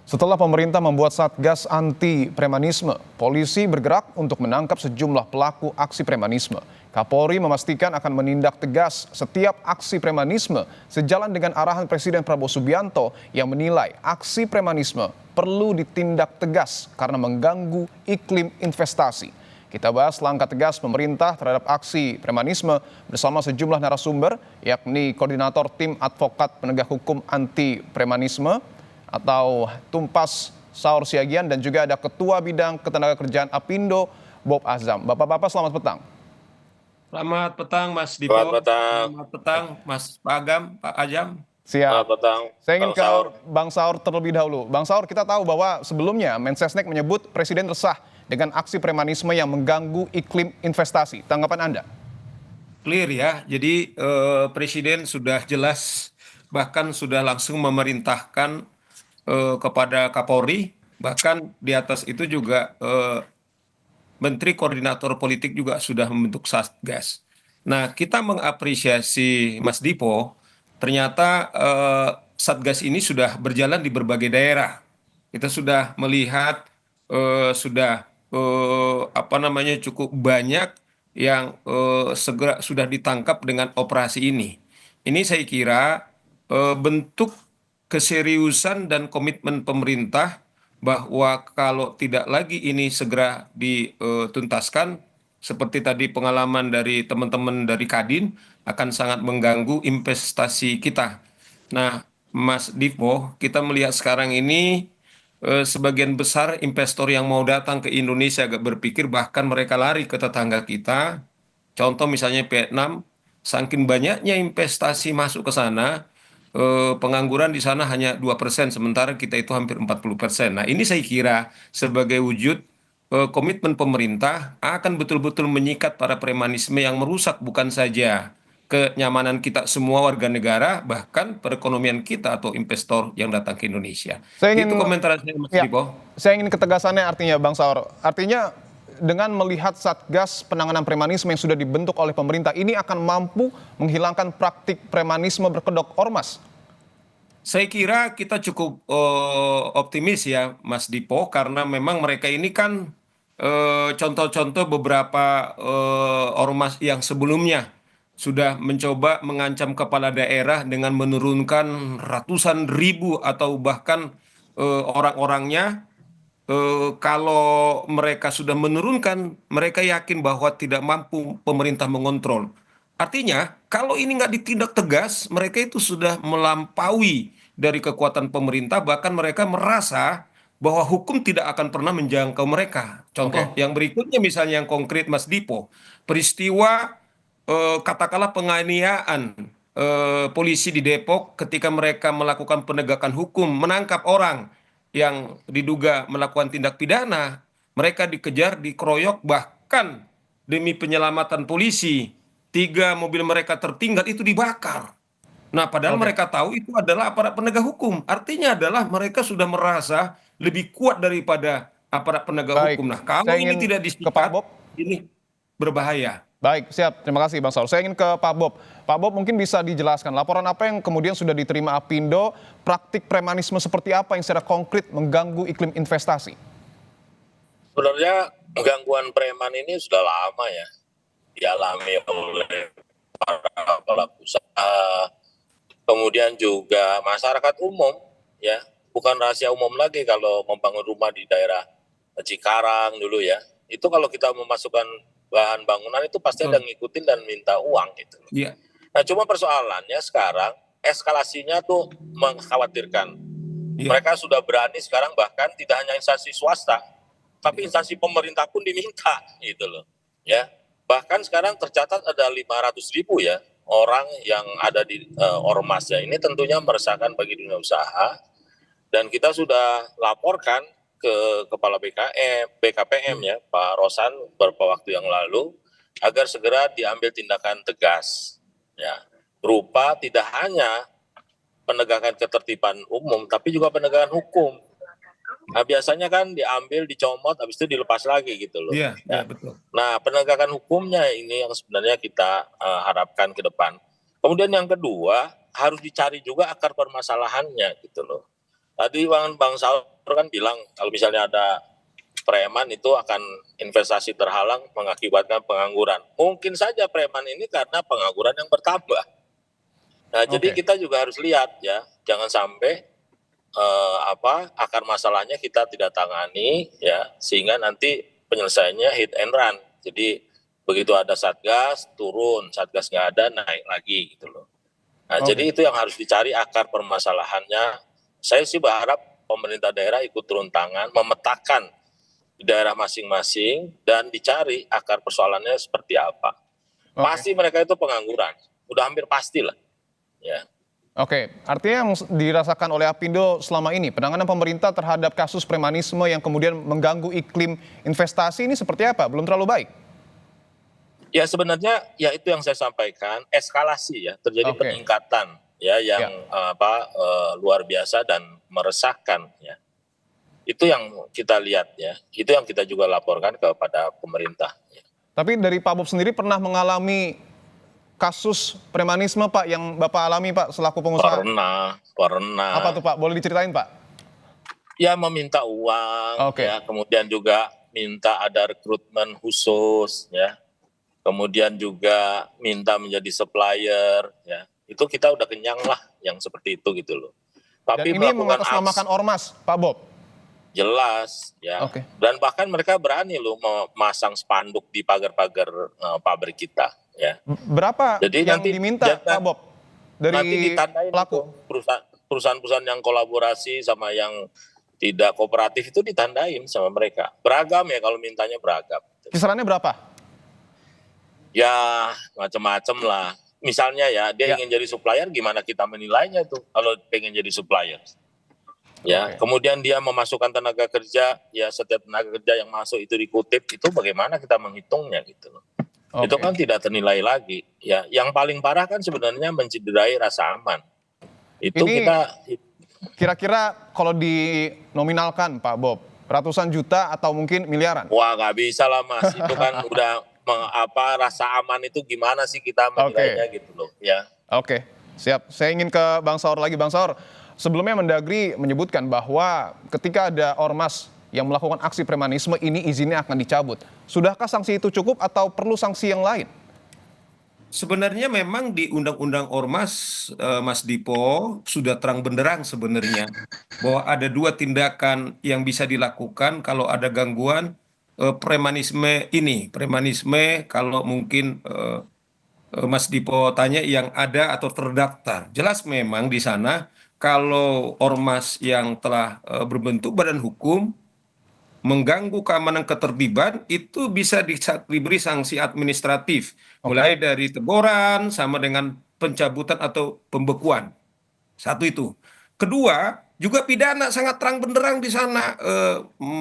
Setelah pemerintah membuat Satgas Anti Premanisme, polisi bergerak untuk menangkap sejumlah pelaku aksi premanisme. Kapolri memastikan akan menindak tegas setiap aksi premanisme sejalan dengan arahan Presiden Prabowo Subianto yang menilai aksi premanisme perlu ditindak tegas karena mengganggu iklim investasi. Kita bahas langkah tegas pemerintah terhadap aksi premanisme bersama sejumlah narasumber, yakni Koordinator Tim Advokat Penegak Hukum Anti Premanisme atau Tumpas Saur Siagian, dan juga ada Ketua Bidang Ketenagakerjaan Apindo, Bob Azam. Bapak-bapak selamat petang. Selamat petang Mas Dipo. Selamat petang. Selamat petang Mas Pak Agam, Pak Ajam. Siap. Selamat petang. Saya ingin Bang ke Saur. Bang Saur terlebih dahulu. Bang Saur, kita tahu bahwa sebelumnya Mensesnek menyebut Presiden resah dengan aksi premanisme yang mengganggu iklim investasi. Tanggapan Anda? Clear ya, jadi Presiden sudah jelas, bahkan sudah langsung memerintahkan kepada Kapolri, bahkan di atas itu juga Menteri Koordinator Politik juga sudah membentuk Satgas. Nah, kita mengapresiasi Mas Dipo, ternyata Satgas ini sudah berjalan di berbagai daerah. Kita sudah melihat cukup banyak yang segera sudah ditangkap dengan operasi ini. Ini saya kira bentuk keseriusan dan komitmen pemerintah bahwa kalau tidak lagi ini segera dituntaskan, seperti tadi pengalaman dari teman-teman dari Kadin, akan sangat mengganggu investasi kita. Nah, Mas Dipo, kita melihat sekarang ini sebagian besar investor yang mau datang ke Indonesia agak berpikir, bahkan mereka lari ke tetangga kita. Contoh misalnya Vietnam, saking banyaknya investasi masuk ke sana, pengangguran di sana hanya 2%, sementara kita itu hampir 40%. Nah, ini saya kira sebagai wujud komitmen pemerintah akan betul-betul menyikat para premanisme yang merusak bukan saja kenyamanan kita semua warga negara, bahkan perekonomian kita atau investor yang datang ke Indonesia. Itu komentar saya, Mas Dipo. Saya ingin ketegasannya, artinya Bang Saur. Artinya dengan melihat Satgas Penanganan Premanisme yang sudah dibentuk oleh pemerintah, ini akan mampu menghilangkan praktik premanisme berkedok ormas? Saya kira kita cukup optimis ya Mas Dipo, karena memang mereka ini kan contoh-contoh beberapa ormas yang sebelumnya sudah mencoba mengancam kepala daerah dengan menurunkan ratusan ribu atau bahkan orang-orangnya. Kalau mereka sudah menurunkan, mereka yakin bahwa tidak mampu pemerintah mengontrol. Artinya, kalau ini nggak ditindak tegas, mereka itu sudah melampaui dari kekuatan pemerintah, bahkan mereka merasa bahwa hukum tidak akan pernah menjangkau mereka. Contoh yang berikutnya misalnya yang konkret Mas Dipo, peristiwa katakanlah penganiayaan polisi di Depok ketika mereka melakukan penegakan hukum, menangkap orang yang diduga melakukan tindak pidana, mereka dikejar, dikeroyok, bahkan demi penyelamatan polisi, 3 mobil mereka tertinggal itu dibakar. Nah, padahal mereka tahu itu adalah aparat penegak hukum. Artinya adalah mereka sudah merasa lebih kuat daripada aparat penegak hukum. Nah, kalau ini tidak disikat, ini berbahaya. Baik, siap. Terima kasih Bang Saur. Saya ingin ke Pak Bob. Pak Bob, mungkin bisa dijelaskan laporan apa yang kemudian sudah diterima Apindo, praktik premanisme seperti apa yang secara konkret mengganggu iklim investasi? Sebenarnya gangguan preman ini sudah lama ya dialami oleh para pelaku usaha, kemudian juga masyarakat umum ya. Bukan rahasia umum lagi kalau membangun rumah di daerah Cikarang dulu ya. Itu kalau kita memasukkan bahan bangunan itu pasti ada ngikutin dan minta uang gitu. Iya. Nah, cuma persoalannya sekarang eskalasinya tuh mengkhawatirkan. Mereka sudah berani sekarang bahkan tidak hanya instansi swasta, tapi instansi pemerintah pun diminta gitu loh. Ya. Bahkan sekarang tercatat ada 500.000 ya orang yang ada di ormasnya. Ini tentunya meresahkan bagi dunia usaha, dan kita sudah laporkan ke Kepala BKPM ya, Pak Rosan beberapa waktu yang lalu, agar segera diambil tindakan tegas ya, berupa tidak hanya penegakan ketertiban umum tapi juga penegakan hukum. Nah, biasanya kan diambil, dicomot, habis itu dilepas lagi gitu loh. Iya, ya, betul. Nah, penegakan hukumnya ini yang sebenarnya kita harapkan ke depan. Kemudian yang kedua, harus dicari juga akar permasalahannya gitu loh. Tadi Bang Saur kan bilang kalau misalnya ada preman itu akan investasi terhalang mengakibatkan pengangguran. Mungkin saja preman ini karena pengangguran yang bertambah. Nah, jadi Oke. kita juga harus lihat ya, jangan sampai akar masalahnya kita tidak tangani ya, sehingga nanti penyelesaiannya hit and run. Jadi begitu ada satgas turun, satgas nggak ada naik lagi gitu loh. Nah, Oke. jadi itu yang harus dicari akar permasalahannya. Saya sih berharap pemerintah daerah ikut turun tangan, memetakan di daerah masing-masing dan dicari akar persoalannya seperti apa. Oke. Pasti mereka itu pengangguran, udah hampir pastilah. Ya. Oke, artinya yang dirasakan oleh Apindo selama ini, penanganan pemerintah terhadap kasus premanisme yang kemudian mengganggu iklim investasi ini seperti apa? Belum terlalu baik? Ya sebenarnya ya itu yang saya sampaikan, eskalasi ya, terjadi Oke. peningkatan ya yang Ya. luar biasa dan meresahkan ya. Itu yang kita lihat ya, itu yang kita juga laporkan kepada pemerintah. Ya. Tapi dari Pak Bob sendiri pernah mengalami kasus premanisme Pak yang Bapak alami Pak selaku pengusaha? Pernah. Apa tuh Pak? Boleh diceritain Pak? Ya meminta uang, Oke. ya kemudian juga minta ada rekrutmen khusus, ya. Kemudian juga minta menjadi supplier, ya. Itu kita udah kenyang lah yang seperti itu gitu loh. Dan Tapi ini melakukan mengatasnamakan ormas, Pak Bob? jelas, ya. Oke. Dan bahkan mereka berani loh memasang spanduk di pagar-pagar pabrik kita, ya. Berapa Jadi yang nanti diminta Pak Bob nanti dari ditandain pelaku? itu perusahaan-perusahaan yang kolaborasi sama yang tidak kooperatif itu ditandain sama mereka. Beragam ya, kalau mintanya beragam. Kisarannya berapa? Ya macam-macam lah. Misalnya ya dia Ya. ingin jadi supplier, gimana kita menilainya tuh kalau pengen jadi supplier. Ya, Oke. kemudian dia memasukkan tenaga kerja, ya setiap tenaga kerja yang masuk itu dikutip, itu bagaimana kita menghitungnya gitu loh. Itu Oke. kan tidak ternilai lagi. Ya, yang paling parah kan sebenarnya mencederai rasa aman. Itu Ini kita kira-kira kalau dinominalkan Pak Bob, ratusan juta atau mungkin miliaran? wah nggak bisa lah Mas, itu kan udah rasa aman itu gimana sih kita menilainya Oke. gitu loh ya. Oke, siap. Saya ingin ke Bang Saur lagi. Bang Saur, sebelumnya Mendagri menyebutkan bahwa ketika ada ormas yang melakukan aksi premanisme ini izinnya akan dicabut. Sudahkah sanksi itu cukup atau perlu sanksi yang lain? Sebenarnya memang di Undang-Undang Ormas, Mas Dipo, sudah terang benderang sebenarnya bahwa ada dua tindakan yang bisa dilakukan kalau ada gangguan premanisme ini. Premanisme kalau mungkin Mas Dipo tanya yang ada atau terdaftar. Jelas memang di sana kalau ormas yang telah berbentuk badan hukum mengganggu keamanan ketertiban itu bisa diberi sanksi administratif, mulai Oke. dari teguran sama dengan pencabutan atau pembekuan. Satu itu. Kedua, juga pidana sangat terang benderang di sana,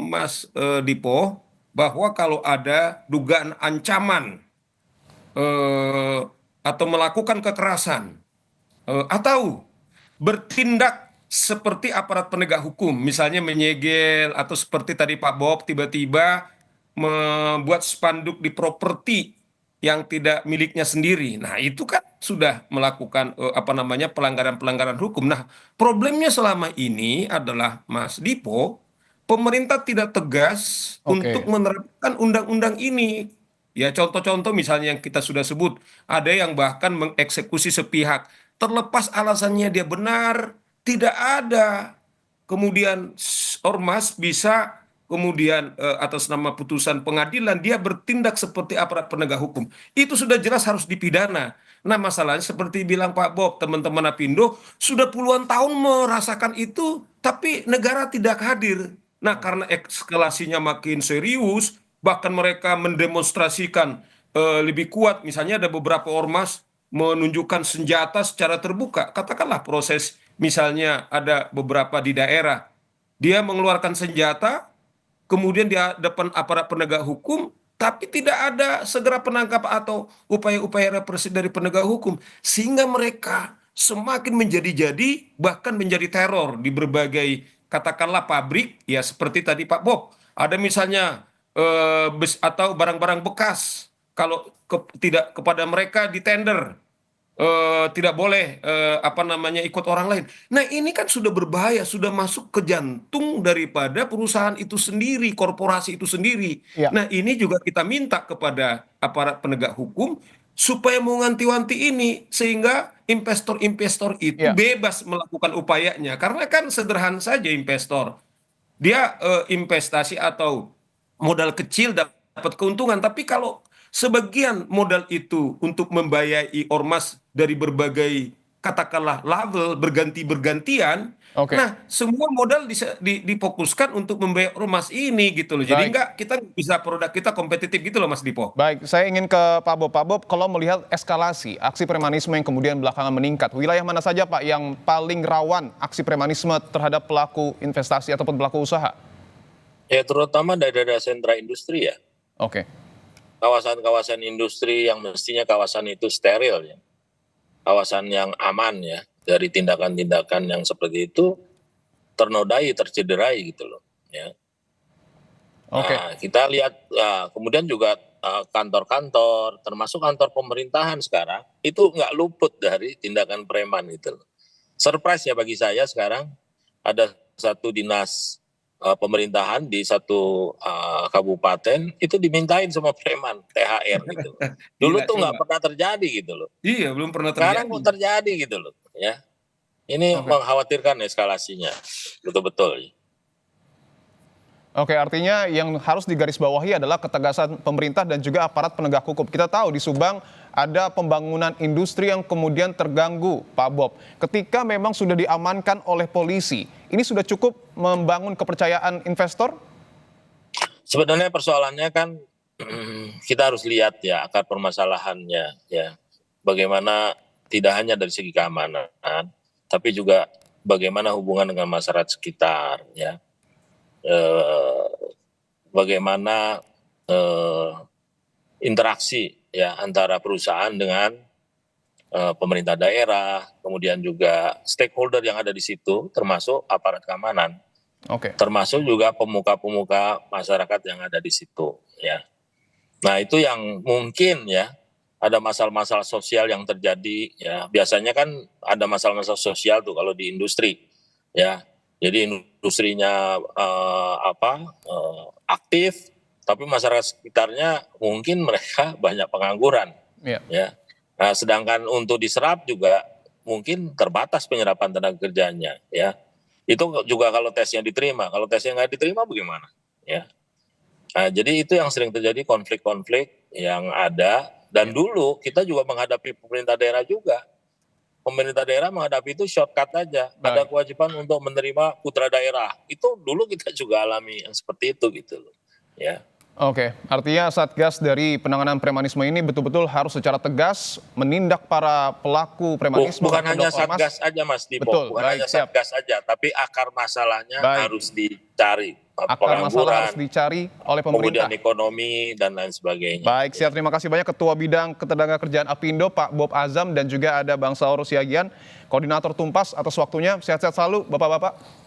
Mas Dipo, bahwa kalau ada dugaan ancaman eh, atau melakukan kekerasan atau bertindak seperti aparat penegak hukum, misalnya menyegel atau seperti tadi Pak Bob tiba-tiba membuat spanduk di properti yang tidak miliknya sendiri. Nah, itu kan sudah melakukan pelanggaran-pelanggaran hukum. Nah, problemnya selama ini adalah Mas Dipo, pemerintah tidak tegas untuk Oke. menerapkan undang-undang ini. Ya, contoh-contoh misalnya yang kita sudah sebut, ada yang bahkan mengeksekusi sepihak. Terlepas alasannya dia benar, tidak ada. Kemudian ormas bisa kemudian atas nama putusan pengadilan dia bertindak seperti aparat penegak hukum. Itu sudah jelas harus dipidana. Nah, masalahnya seperti bilang Pak Bob, teman-teman Apindo sudah puluhan tahun merasakan itu, tapi negara tidak hadir. Nah, karena eskalasinya makin serius, bahkan mereka mendemonstrasikan lebih kuat. Misalnya ada beberapa ormas menunjukkan senjata secara terbuka. Katakanlah proses misalnya ada beberapa di daerah, dia mengeluarkan senjata, kemudian di depan aparat penegak hukum, tapi tidak ada segera penangkap atau upaya-upaya represif dari penegak hukum. Sehingga mereka semakin menjadi-jadi, bahkan menjadi teror di berbagai, katakanlah pabrik, ya seperti tadi Pak Bob. Ada misalnya atau barang-barang bekas, kalau tidak kepada mereka di tender, tidak boleh ikut orang lain. Nah, ini kan sudah berbahaya, sudah masuk ke jantung daripada perusahaan itu sendiri, korporasi itu sendiri. Ya, Nah, ini juga kita minta kepada aparat penegak hukum supaya mewanti-wanti ini sehingga investor-investor itu ya. bebas melakukan upayanya. Karena kan sederhana saja investor. Dia investasi atau modal kecil dapat keuntungan, tapi kalau sebagian modal itu untuk membiayai ormas dari berbagai katakanlah level berganti-bergantian, Oke, nah semua modal difokuskan untuk membayar ormas ini gitu loh. Jadi baik. kita nggak bisa produk kita kompetitif gitu loh Mas Dipo. Baik, saya ingin ke Pak Bob. Pak Bob, kalau melihat eskalasi aksi premanisme yang kemudian belakangan meningkat, wilayah mana saja Pak yang paling rawan aksi premanisme terhadap pelaku investasi ataupun pelaku usaha? Ya terutama daerah-daerah sentra industri ya. Oke, Kawasan-kawasan industri yang mestinya kawasan itu steril ya. Kawasan yang aman ya. Dari tindakan-tindakan yang seperti itu ternodai, tercederai gitu loh. Ya. oke, Nah, kita lihat kemudian juga kantor-kantor, termasuk kantor pemerintahan sekarang, itu nggak luput dari tindakan preman gitu loh. Surprise ya bagi saya sekarang, ada satu dinas pemerintahan di satu kabupaten, itu dimintain sama preman, THR gitu loh. Dulu Gila tuh nggak coba. pernah terjadi gitu loh. Iya, belum pernah Sekarang terjadi. kok terjadi gitu loh. Ya, ini oke. mengkhawatirkan eskalasinya, betul-betul. Oke, artinya yang harus digarisbawahi adalah ketegasan pemerintah dan juga aparat penegak hukum. Kita tahu di Subang ada pembangunan industri yang kemudian terganggu, Pak Bob. Ketika memang sudah diamankan oleh polisi, ini sudah cukup membangun kepercayaan investor? Sebenarnya persoalannya kan kita harus lihat ya akar permasalahannya ya. Bagaimana tidak hanya dari segi keamanan, tapi juga bagaimana hubungan dengan masyarakat sekitar ya. Eh, Bagaimana interaksi ya antara perusahaan dengan pemerintah daerah, kemudian juga stakeholder yang ada di situ, termasuk aparat keamanan, Oke, termasuk juga pemuka-pemuka masyarakat yang ada di situ ya. Nah, itu yang mungkin ya ada masalah-masalah sosial yang terjadi ya. Biasanya kan ada masalah-masalah sosial tuh kalau di industri ya. Jadi industrinya aktif, tapi masyarakat sekitarnya mungkin mereka banyak pengangguran ya. ya. Nah, sedangkan untuk diserap juga mungkin terbatas penyerapan tenaga kerjanya ya. Itu juga kalau tesnya diterima. Kalau tesnya nggak diterima bagaimana ya. Nah, jadi itu yang sering terjadi konflik-konflik yang ada. Dan dulu kita juga menghadapi pemerintah daerah juga. Pemerintah daerah menghadapi itu shortcut aja. Ada Baik. kewajiban untuk menerima putra daerah. Itu dulu kita juga alami yang seperti itu gitu loh. Ya. Oke, artinya Satgas dari penanganan premanisme ini betul-betul harus secara tegas menindak para pelaku premanisme Bukan maupun hanya ormas. Satgas aja Mas Dipo, Betul, bukan baik, hanya siap. Satgas aja, tapi akar masalahnya Baik. harus dicari. Akar masalah harus Pengangguran, dicari oleh kemudian pemerintah. ekonomi, dan lain sebagainya. Baik, siap. Terima kasih banyak Ketua Bidang Ketenagakerjaan Apindo, Pak Bob Azam, dan juga ada Bang Saur Siagian, Koordinator Tumpas atas waktunya. Sehat-sehat selalu, Bapak-Bapak.